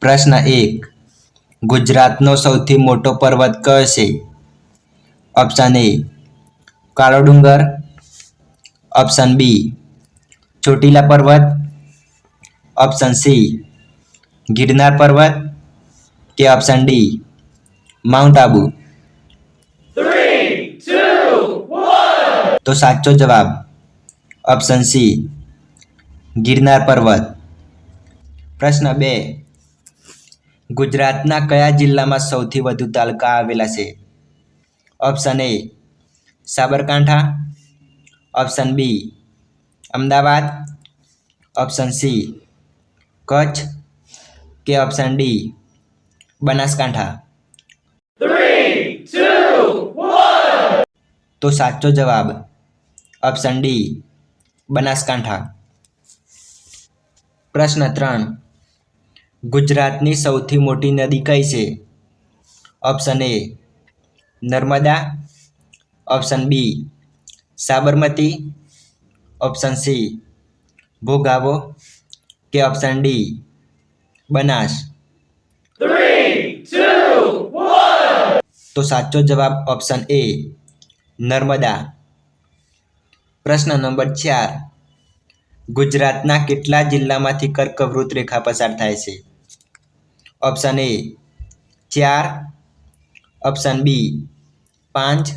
પ્રશ્ન 1. ગુજરાતનો સૌથી મોટો પર્વત કયો છે? ઓપ્શન એ કાળો ડુંગર, ઓપ્શન બી ચોટીલા પર્વત, ઓપ્શન સી ગિરનાર પર્વત કે ઓપ્શન ડી માઉન્ટ આબુ. તો સાચો જવાબ ઓપ્શન સી ગિરનાર પર્વત. પ્રશ્ન 2. ગુજરાતના કયા જિલ્લામાં સૌથી વધુ તાલુકા આવેલા છે? Option A Sabarkantha, option B Ahmedabad, option C Kutch કે ઓપ્શન ડી બનાસકાંઠા. તો સાચો જવાબ ઓપ્શન ડી બનાસકાંઠા. પ્રશ્ન 3. ગુજરાતની સૌથી મોટી નદી કઈ છે? Option A Narmada, option B Sabarmati, option C Bhogavo કે ઓપ્શન ડી બનાસ. તો સાચો જવાબ ઓપ્શન એ નર્મદા. પ્રશ્ન નંબર 4. ગુજરાતના કેટલા જિલ્લામાંથી કર્કવૃત રેખા પસાર થાય છે? Option A 4, option B 5,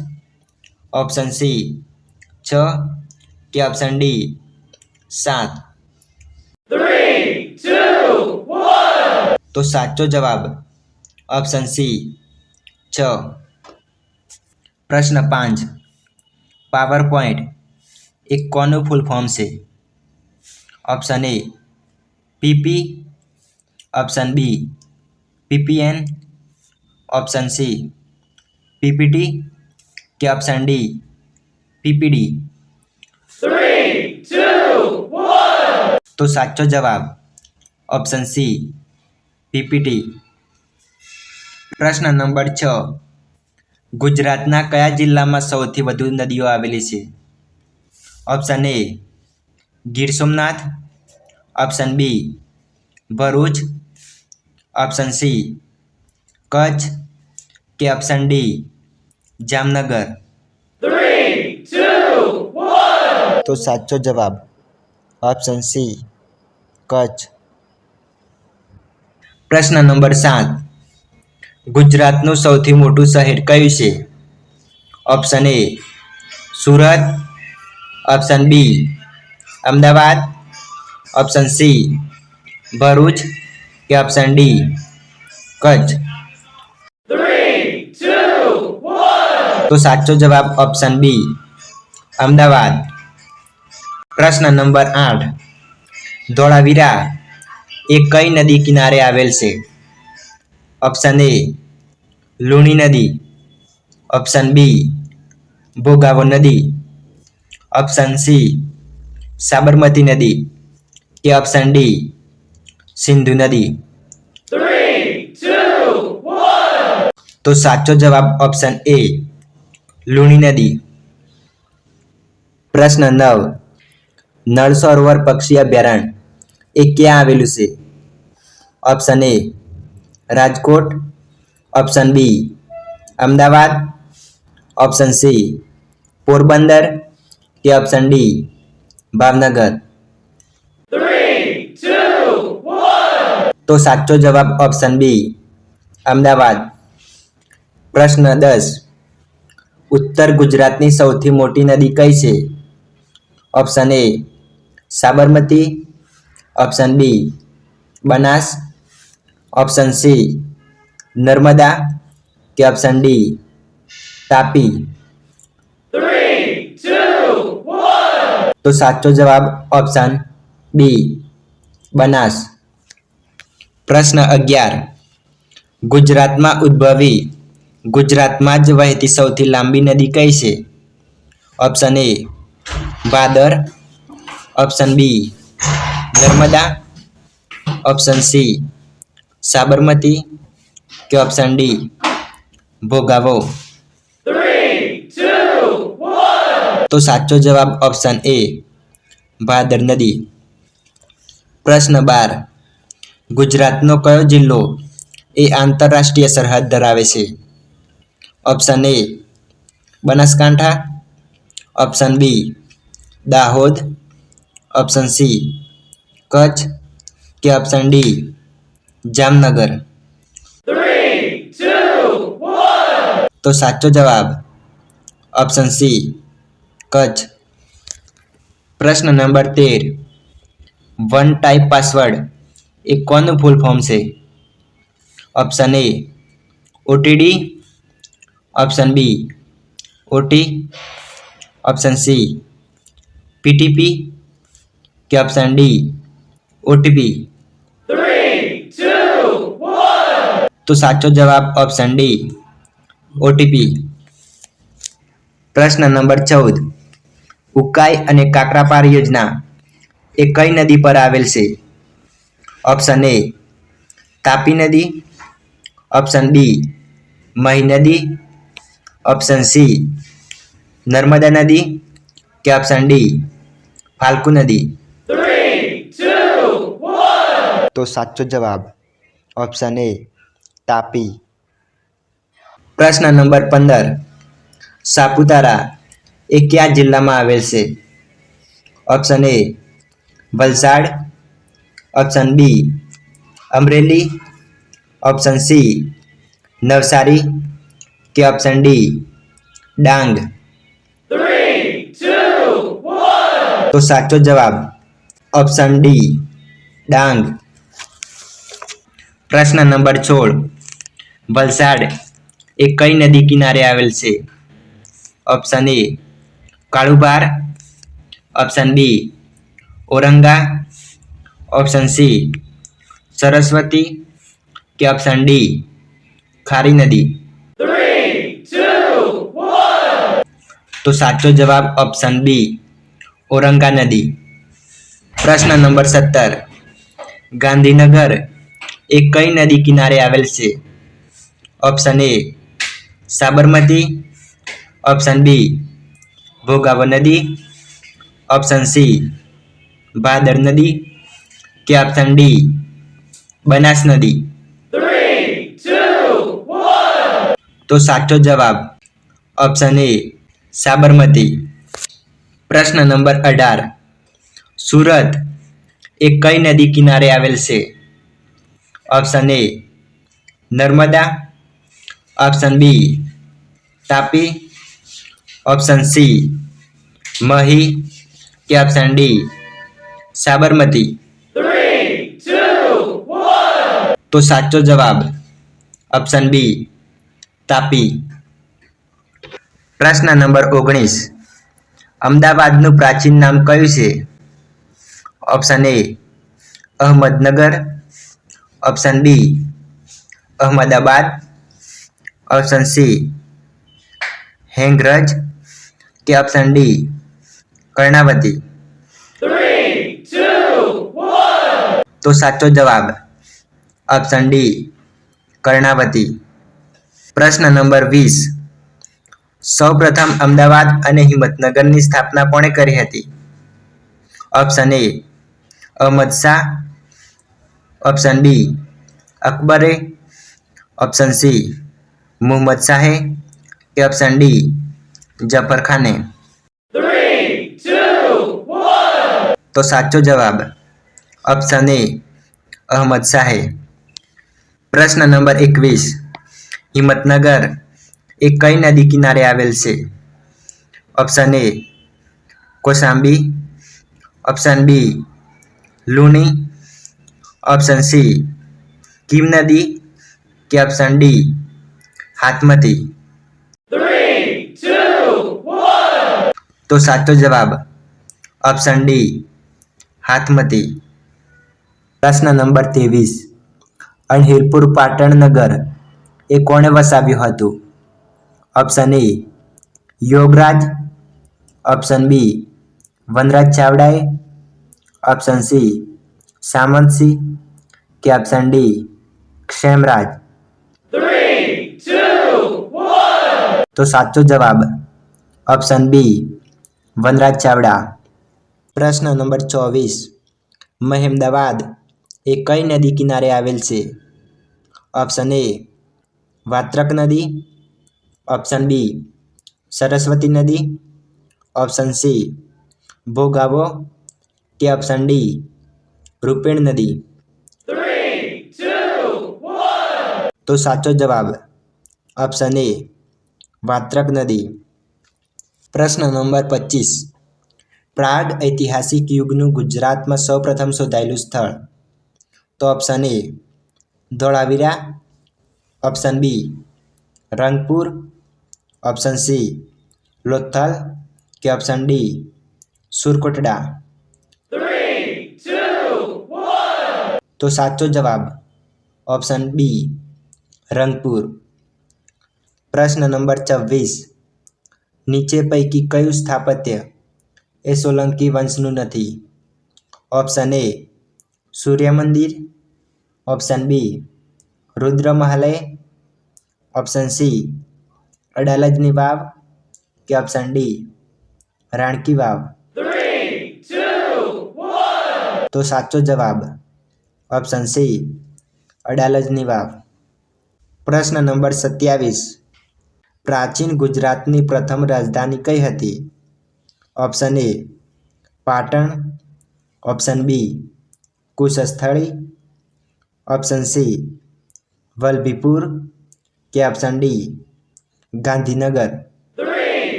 option C 6 કે ઓપ્શન ડી 7. તો સાચો જવાબ ઓપ્શન સી 6. પ્રશ્ન 5. પાવર પોઈન્ટ એક કોનું ફૂલ ફોર્મ છે? Option A PP, option B PPN, option C PPT કે ઓપ્શન ડી પીપીડી. તો સાચો જવાબ ઓપ્શન સી પીપીટી. પ્રશ્ન નંબર 6. ગુજરાતના કયા જિલ્લામાં સૌથી વધુ નદીઓ આવેલી છે? Option A Gir Somnath, option B Bharuch, option C Kutch કે ઓપ્શન ડી જામનગર. તો સાચો જવાબ ઓપ્શન સી કચ્છ. પ્રશ્ન નંબર 7. ગુજરાતનું સૌથી મોટું શહેર કયું છે? Option A Surat, option B Ahmedabad, option C Bharuch કે ઓપ્શન ડી કચ્છ. તો સાચો જવાબ ઓપ્શન બી અમદાવાદ. પ્રશ્ન નંબર 8. ધોળાવીરા એ કઈ નદી કિનારે આવેલ છે? ઓપ્શન એ લુણી નદી, ઓપ્શન બી ભોગાવો નદી, ઓપ્શન સી સાબરમતી નદી કે ઓપ્શન ડી સિંધુ નદી. તો સાચો જવાબ ઓપ્શન એ લુણી નદી. પ્રશ્ન 9. નળ સરોવર પક્ષી અભયારણ્ય એ ક્યાં આવેલું છે? Option A Rajkot, option B Ahmedabad, option C Porbandar કે ઓપ્શન ડી ભાવનગર. તો સાચો જવાબ ઓપ્શન બી અમદાવાદ. પ્રશ્ન 10. ઉત્તર ગુજરાતની સૌથી મોટી નદી કઈ છે? Option A Sabarmati, option B Banas, option C Narmada કે ઓપ્શન ડી તાપી. તો સાચો જવાબ ઓપ્શન બી બનાસ. પ્રશ્ન 11. ગુજરાતમાં ઉદ્ભવી ગુજરાતમાં જ વહેતી સૌથી લાંબી નદી કઈ છે? Option A Bhadar, option B Narmada, option C Sabarmati કે ઓપ્શન ડી ભોગાવો. તો સાચો જવાબ ઓપ્શન એ ભાદર નદી. પ્રશ્ન 12. ગુજરાતનો કયો જિલ્લો એ આંતરરાષ્ટ્રીય સરહદ ધરાવે છે? Option A Banaskantha, option B Dahod, option C Kutch કે ઓપ્શન ડી જામનગર. તો સાચો જવાબ ઓપ્શન સી કચ્છ. પ્રશ્ન નંબર 13. વન ટાઈપ પાસવર્ડ એ કોનું ફૂલ ફોર્મ છે? Option A OTD, option B OT, option C PTP કે ઓપ્શન ડી ઓટીપી. તો સાચો જવાબ ઓપ્શન ડી ઓટીપી. પ્રશ્ન નંબર 14. ઉકાઈ અને કાકરાપાર યોજના એ કઈ નદી પર આવેલ છે? ઓપ્શન એ તાપી નદી, ઓપ્શન બી મહી નદી, ઓપ્શન સી નર્મદા નદી કે ઓપ્શન ડી ફાલ્ગુ નદી. તો સાચો જવાબ ઓપ્શન એ તાપી. પ્રશ્ન નંબર 15. સાપુતારા એ કયા જિલ્લામાં આવેલ છે? Option A Valsad, option B Amreli, option C Navsari કે ઓપ્શન ડી ડાંગ. તો સાચો જવાબ ઓપ્શન ડી ડાંગ. પ્રશ્ન નંબર 16. વલસાડ એ કઈ નદી કિનારે આવેલ છે? Option A Kalubhar, option B Auranga, option C Saraswati કે ઓપ્શન ડી ખારી નદી. તો સાચો જવાબ ઓપ્શન બી ઔરંગા નદી. પ્રશ્ન નંબર 17. ગાંધીનગર એ કઈ નદી કિનારે આવેલ છે? Option A Sabarmati, option B Bhogavo નદી, ઓપ્શન સી ભાદર નદી કે ઓપ્શન ડી બનાસ નદી. તો સાચો જવાબ ઓપ્શન એ સાબરમતી. પ્રશ્ન નંબર 18. સુરત એ કઈ નદી કિનારે આવેલ છે? Option A Narmada, option B Tapi, option C Mahi કે ઓપ્શન ડી સાબરમતી. તો સાચો જવાબ ઓપ્શન બી તાપી. પ્રશ્ન નંબર 19. અમદાવાદનું પ્રાચીન નામ કયું છે? Option A Ahmednagar, option B Ahmedabad, option C Hangaraj કે ઓપ્શન ડી કર્ણાવતી. તો સાચો જવાબ ઓપ્શન ડી કર્ણાવતી. પ્રશ્ન નંબર 20. સૌપ્રથમ અમદાવાદ અને હિંમતનગરની સ્થાપના કોણે કરી હતી? Option A Ahmad Shah, option B અકબરે, ઓપ્શન સી મુહમ્મદ શાહે કે ઓપ્શન ડી જફર ખાને. તો સાચો જવાબ ઓપ્શન એ અહમદ શાહે. પ્રશ્ન નંબર 21. હિંમતનગર એ કઈ નદી કિનારે આવેલ છે? Option A Kosambi, option B Luni, option C Kim નદી કે ઓપ્શન ડી હાથમતી. તો સાચો જવાબ ઓપ્શન ડી હાથમતી. પ્રશ્ન નંબર 23. અણહિલપુર પાટણ નગર એ કોણે વસાવ્યું હતું? Option A Yograj, option B વનરાજ ચાવડાએ, ઓપ્શન સી સામંતસિંહ કે ઓપ્શન ડી ક્ષેમરાજ. તો સાચો જવાબ ઓપ્શન બી વનરાજ ચાવડા. પ્રશ્ન નંબર 24. મહેમદાવાદ એ કઈ નદી કિનારે આવેલ છે? ઓપ્શન એ વાત્રક નદી, ઓપ્શન બી સરસ્વતી નદી, ઓપ્શન સી ભોગાવો કે ઓપ્શન ડી રૂપેણ નદી. તો સાચો જવાબ ઓપ્શન એ વાત્રક નદી. પ્રશ્ન નંબર 25. પ્રાગ ઐતિહાસિક યુગનું ગુજરાતમાં સૌપ્રથમ શોધાયેલું સ્થળ. તો option A Dholavira, option B Rangpur, option C Lothal કે ઓપ્શન ડી સુરકોટડા. તો સાચો જવાબ ઓપ્શન બી રંગપુર. પ્રશ્ન નંબર 26. નીચે પૈકી કયું સ્થાપત્ય એ સોલંકી વંશનું નથી? ઓપ્શન એ સૂર્ય મંદિર, ઓપ્શન બી રુદ્રમહાલય, ઓપ્શન સી અડાલજની વાવ કે ઓપ્શન ડી રાણકી વાવ. તો સાચો જવાબ ઓપ્શન સી અડાલજની વાવ. પ્રશ્ન નંબર 27. પ્રાચીન ગુજરાતની પ્રથમ રાજધાની કઈ હતી? Option A Patan, option B Kushasthali, option C Valabhipur કે ઓપ્શન ડી ગાંધીનગર.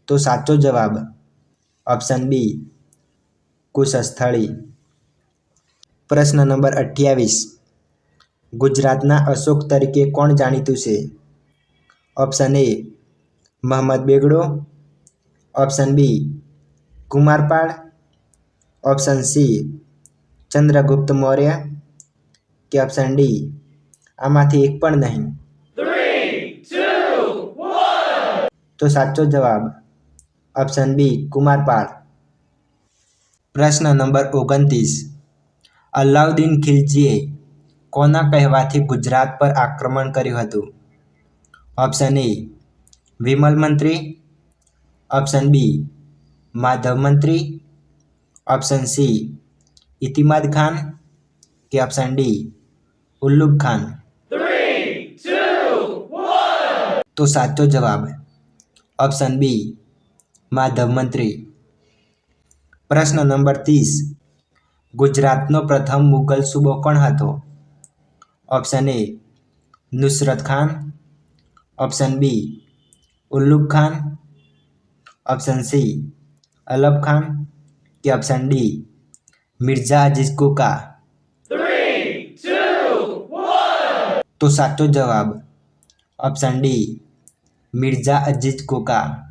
તો સાચો જવાબ ઓપ્શન બી કુશસ્થળી. પ્રશ્ન નંબર 28. ગુજરાતના અશોક તરીકે કોણ જાણીતું છે? Option A Mahmud Begada, option B Kumarpal, option C Chandragupta Maurya કે ઓપ્શન ડી આમાંથી એક પણ નહીં. તો સાચો જવાબ ઓપ્શન બી કુમારપાળ. પ્રશ્ન નંબર 29. અલાઉદ્દીન ખિલજીએ કોના કહેવાથી ગુજરાત પર આક્રમણ કર્યું હતું? ઓપ્શન એ વિમલ મંત્રી, ઓપ્શન બી માધવ મંત્રી, ઓપ્શન સી ઇતિમાદ ખાન કે ઓપ્શન ડી ઉલ્લુગ ખાન. તો સાચો જવાબ ઓપ્શન બી માધવ મંત્રી. પ્રશ્ન નંબર 30. ગુજરાતનો પ્રથમ મુગલ સૂબો કોણ હતો? Option A Nusrat Khan, option B Ulugh Khan, option C Alap Khan કે ઓપ્શન ડી મિર્ઝા અજીઝ કોકા. તો સાચો જવાબ option D Mirza Aziz Coca.